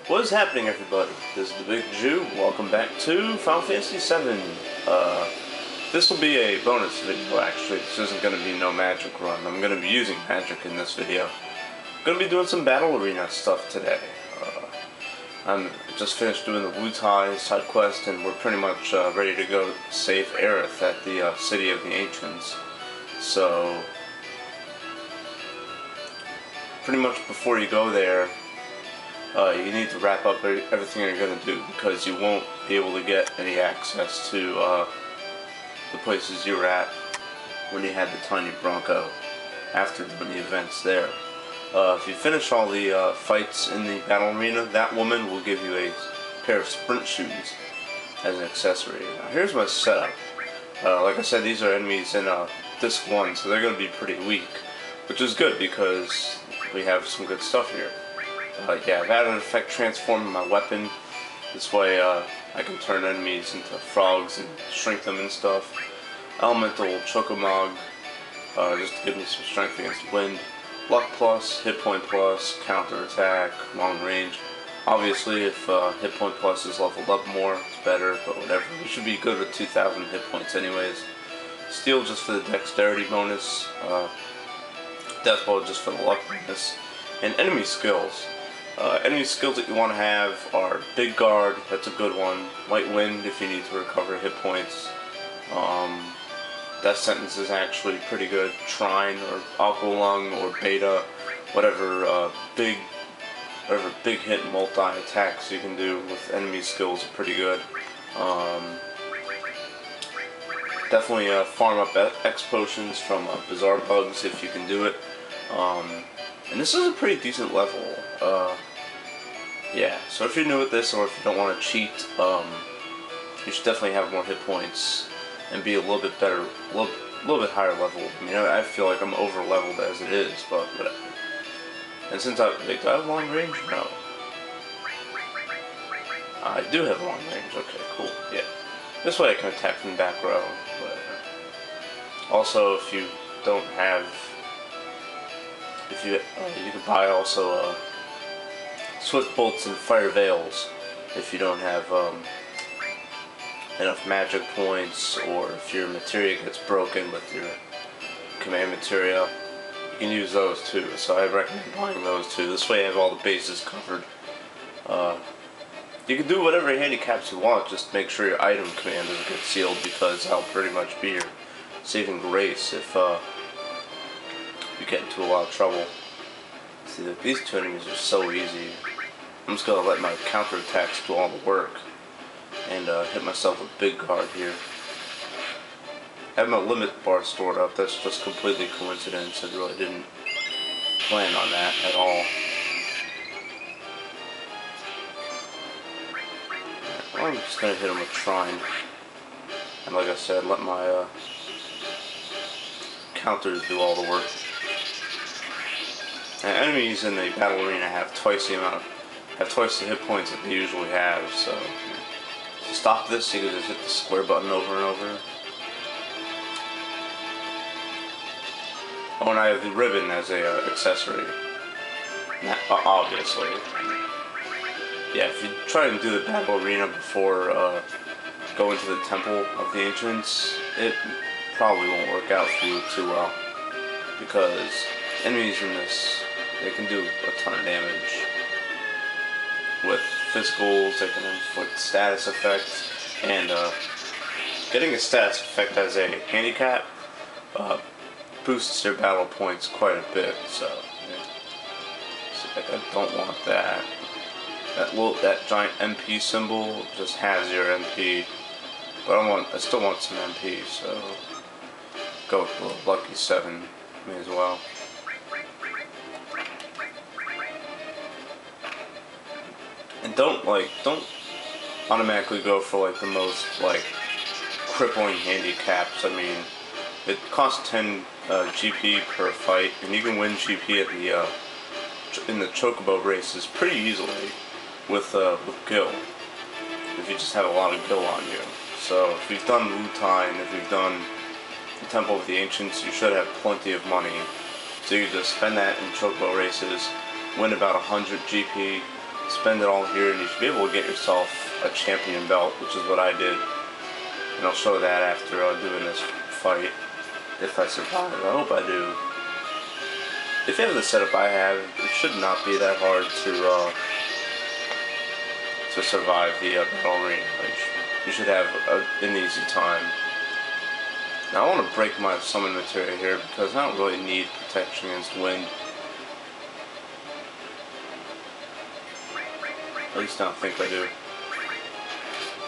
What is happening, everybody? This is the Big Jew. Welcome back to Final Fantasy VII. This will be a bonus video, actually. This isn't going to be no magic run. I'm going to be using magic in this video. I'm going to be doing some battle arena stuff today. I'm just finished doing the Fantasy VII Sidequest, and we're pretty much ready to go save Aerith at the City of the Ancients. So, pretty much before you go there, you need to wrap up everything you're going to do, because you won't be able to get any access to the places you were at when you had the tiny Bronco after doing the events there. If you finish all the fights in the battle arena, that woman will give you a pair of sprint shoes as an accessory. Now, here's my setup. Like I said, these are enemies in Disc 1, so they're going to be pretty weak, which is good because we have some good stuff here. Yeah, I've added an effect transform in my weapon. This way I can turn enemies into frogs and shrink them and stuff. Elemental Chocomog, just to give me some strength against wind. Luck plus, hit point plus, counter attack, long range. Obviously, if hit point plus is leveled up more, it's better, but whatever. We should be good with 2,000 hit points anyways. Steel just for the dexterity bonus. Death Blow just for the luck bonus. And enemy skills. Enemy skills that you want to have are Big Guard, that's a good one. Light Wind if you need to recover hit points. Death Sentence is actually pretty good. Trine or Aqua Lung or Beta, whatever big hit multi attacks you can do with enemy skills are pretty good. Definitely farm up X potions from Bizarre Bugs if you can do it. And this is a pretty decent level. Yeah, so if you're new at this or if you don't want to cheat, you should definitely have more hit points and be a little bit better, a little bit higher level. I mean, I feel like I'm over leveled as it is, but whatever. And since do I have long range? No. I do have long range. Okay, cool. Yeah. This way I can attack from the back row. But also, if you don't have, you can buy also Swift Bolts and Fire Veils if you don't have enough magic points, or if your materia gets broken with your command materia, you can use those too. So I recommend buying those too. This way you have all the bases covered. You can do whatever handicaps you want, just make sure your item command doesn't get sealed, because that'll pretty much be your saving grace if you get into a lot of trouble. See, these two enemies are so easy. I'm just gonna let my counter attacks do all the work and hit myself with Big Guard here. I have my limit bar stored up. That's just completely coincidence. I really didn't plan on that at all. Well, I'm just gonna hit him with Trine, and like I said, let my counters do all the work. And enemies in the battle arena have twice the hit points that they usually have. So to stop this, you can just hit the square button over and over. Oh, and I have the ribbon as a accessory. Obviously. Yeah, if you try and do the battle arena before going to the Temple of the Ancients, it probably won't work out for you too well, because enemies in this, they can do a ton of damage. With physicals, they can inflict status effects, and getting a status effect as a handicap boosts your battle points quite a bit. So, yeah. So like, I don't want that. That giant MP symbol just has your MP, but I still want some MP. So go with the lucky 7, may as well. And don't automatically go for the most crippling handicaps. I mean, it costs 10 GP per fight, and you can win GP at in the Chocobo races pretty easily with Gil, if you just have a lot of Gil on you. So if you've done Wutai and if you've done the Temple of the Ancients, you should have plenty of money. So you just spend that in Chocobo races, win about 100 GP, spend it all here, and you should be able to get yourself a champion belt, which is what I did. And I'll show that after doing this fight, if I survive. I hope I do. If you have the setup I have, it should not be that hard to survive the battle arena. You should have an easy time. Now I want to break my summon materia here because I don't really need protection against wind. At least I don't think I do.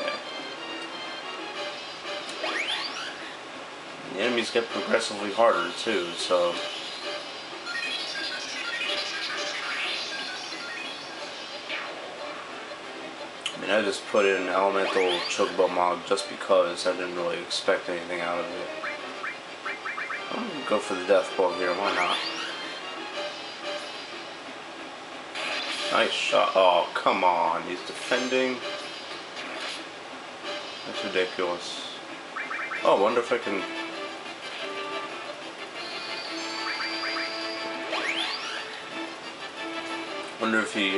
Yeah. The enemies get progressively harder too, so... I mean, I just put in Elemental Chocobo Mog just because I didn't really expect anything out of it. I'm gonna go for the Death Blow here, why not? Nice shot. Oh, come on, he's defending. That's ridiculous. Oh, I wonder if I can... wonder if he,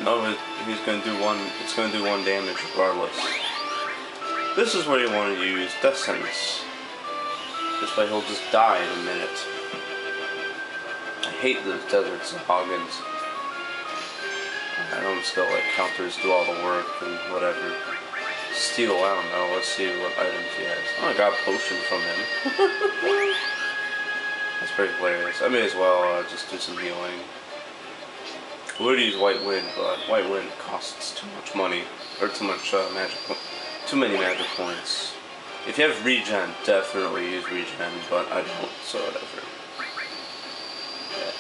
no, he's gonna do one. It's gonna do 1 damage regardless. This is where you want to use Death Sentence. This way he'll just die in a minute. I hate those desert Sahagins. I know I'm still like counters do all the work and whatever. Steal, I don't know. Let's see what items he has. Oh, I got a potion from him. That's pretty hilarious. I may as well just do some healing. I would use White Wind, but White Wind costs too much money, or too much too many magic points. If you have regen, definitely use regen, but I don't, so whatever. Yeah.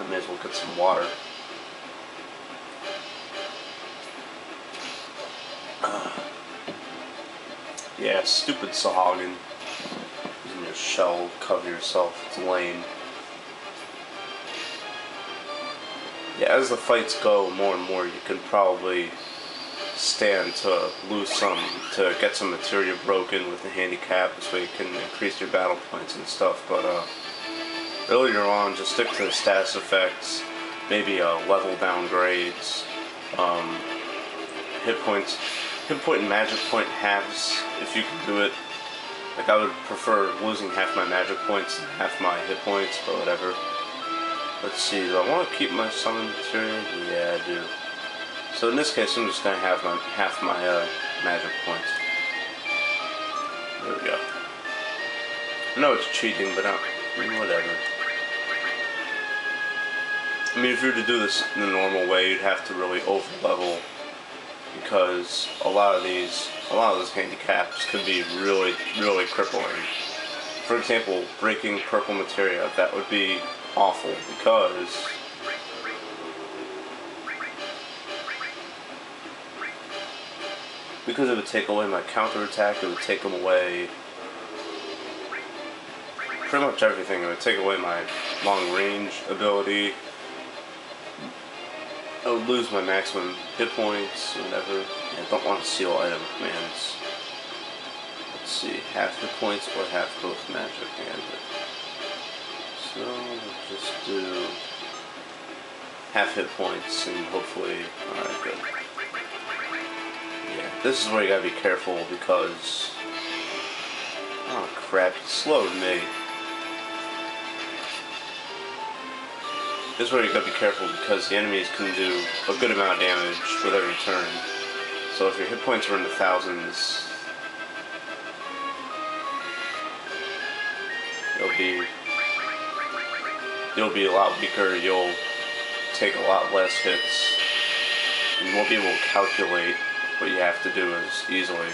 I may as well get some water. Yeah, stupid Sahagin. Using your shell, cover yourself, it's lame. Yeah, as the fights go more and more, you can probably stand to lose some, to get some materia broken with the handicap, this way you can increase your battle points and stuff, but earlier on, just stick to the status effects, maybe level downgrades, hit point and magic point halves, if you can do it. Like, I would prefer losing half my magic points and half my hit points, but whatever. Let's see, do I want to keep my summon materia? Yeah, I do. So in this case, I'm just going to have half my magic points. There we go. I know it's cheating, but whatever. I mean, if you were to do this in the normal way, you'd have to really over-level, because a lot of those handicaps could be really, really crippling. For example, breaking purple materia, that would be awful, because it would take away my counterattack, it would take away pretty much everything. It would take away my long range ability. I would lose my maximum hit points, whatever. I don't want to seal item commands. Let's see, half hit points or half both magic and so we'll just do half hit points and hopefully, alright, good. Yeah, this is where you gotta be careful because, oh crap, he slowed me. This is where you gotta be careful because the enemies can do a good amount of damage with every turn. So if your hit points are in the thousands, you'll be a lot weaker, you'll take a lot less hits, and you won't be able to calculate what you have to do as easily.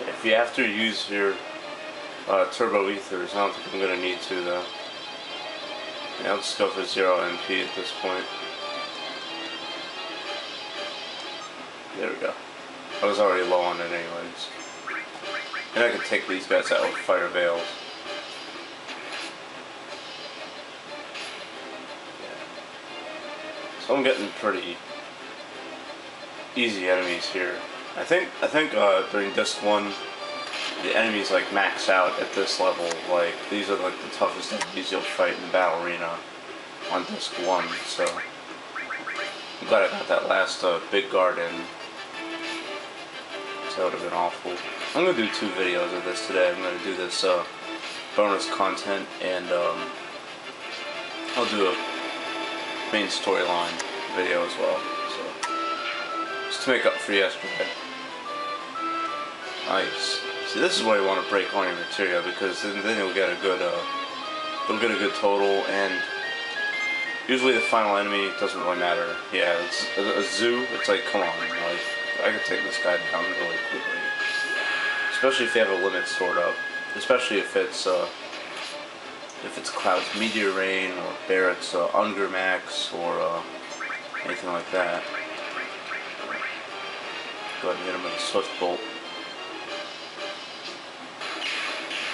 If you have to use your turbo ethers, I don't think I'm going to need to though. Yeah, I'll just go for 0 MP at this point. There we go. I was already low on it anyways. And I can take these guys out with fire veils. Yeah. So I'm getting pretty easy enemies here. I think during disc 1 the enemies like max out at this level. Like these are like the toughest enemies you'll fight in the battle arena. on disc 1, so I'm glad I got that last big guard in. So that would have been awful. I'm going to do 2 videos of this today. I'm going to do this bonus content, and I'll do a main storyline video as well. So just to make up for yesterday. Nice. See, this is why you want to break all your materia, because then you'll get a good total, and usually the final enemy doesn't really matter. Yeah, it's a zoo. It's like, come on, like I could take this guy down really quickly, especially if you have a limit sort of. Especially if it's Cloud's Meteor Rain or Barrett's Unger Max or anything like that. Go ahead and hit him with a Swift Bolt.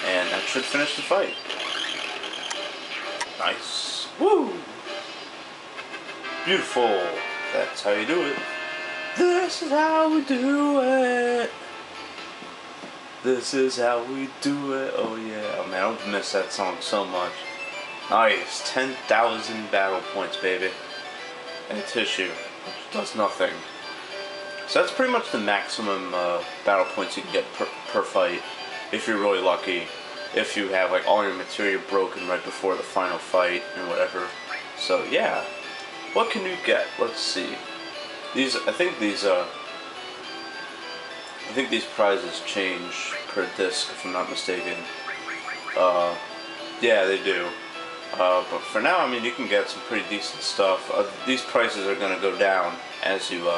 And that should finish the fight. Nice. Woo! Beautiful. That's how you do it. This is how we do it. This is how we do it. Oh yeah. Oh man, I miss that song so much. Nice. 10,000 battle points, baby. And tissue, which does nothing. So that's pretty much the maximum battle points you can get per fight, if you're really lucky. If you have like all your materia broken right before the final fight and whatever. So yeah. What can you get? Let's see. I think these prizes change per disc, if I'm not mistaken. Yeah, they do. But for now, I mean, you can get some pretty decent stuff. These prices are going to go down as you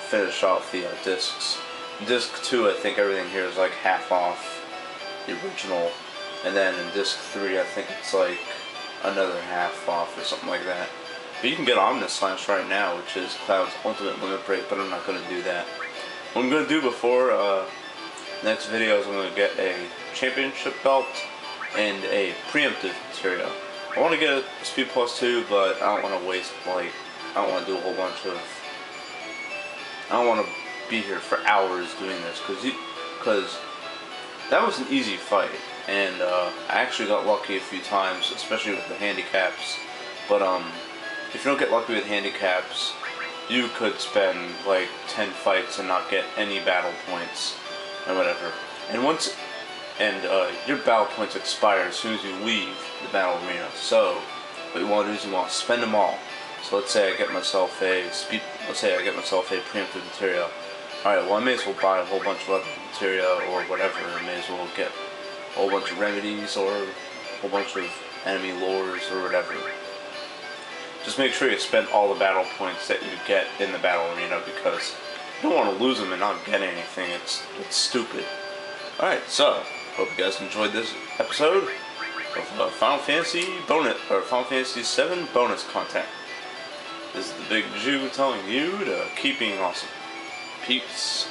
finish off the discs. Disc 2, I think everything here is like half off the original, and then in disc 3, I think it's like another half off or something like that. But you can get Omnislash right now, which is Cloud's ultimate limit break, but I'm not going to do that. What I'm going to do before next video is I'm going to get a championship belt and a preemptive material. I want to get a speed plus 2, but I don't want to waste, like, I don't want to do a whole bunch of, I don't want to be here for hours doing this, because that was an easy fight, and I actually got lucky a few times, especially with the handicaps. But if you don't get lucky with handicaps, you could spend like 10 fights and not get any battle points and whatever. And your battle points expire as soon as you leave the battle arena. So what you want to do is you want to spend them all. So let's say I get myself a preemptive material. Alright, well I may as well buy a whole bunch of other material or whatever. I may as well get a whole bunch of remedies or a whole bunch of enemy lures or whatever. Just make sure you spend all the battle points that you get in the battle arena, because you don't want to lose them and not get anything. It's stupid. Alright, so hope you guys enjoyed this episode of Final Fantasy VII bonus content. This is the Big Jew telling you to keep being awesome. Peace.